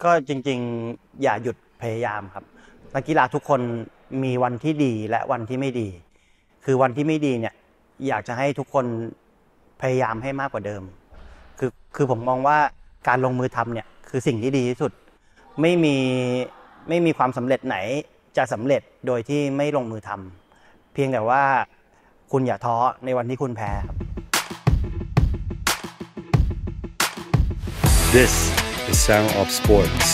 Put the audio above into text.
ก็จริงๆอย่าหยุดพยายามครับนักกีฬาทุกคนมีวันที่ดีและวันที่ไม่ดีคือวันที่ไม่ดีเนี่ยอยากจะให้ทุกคนพยายามให้มากกว่าเดิมคือผมมองว่าการลงมือทำเนี่ยคือสิ่งที่ดีที่สุดไม่มีความสำเร็จไหนจะสำเร็จโดยที่ไม่ลงมือทำเพียงแต่ว่าคุณอย่าท้อในวันที่คุณแพ้ครับ This is Sound of Sports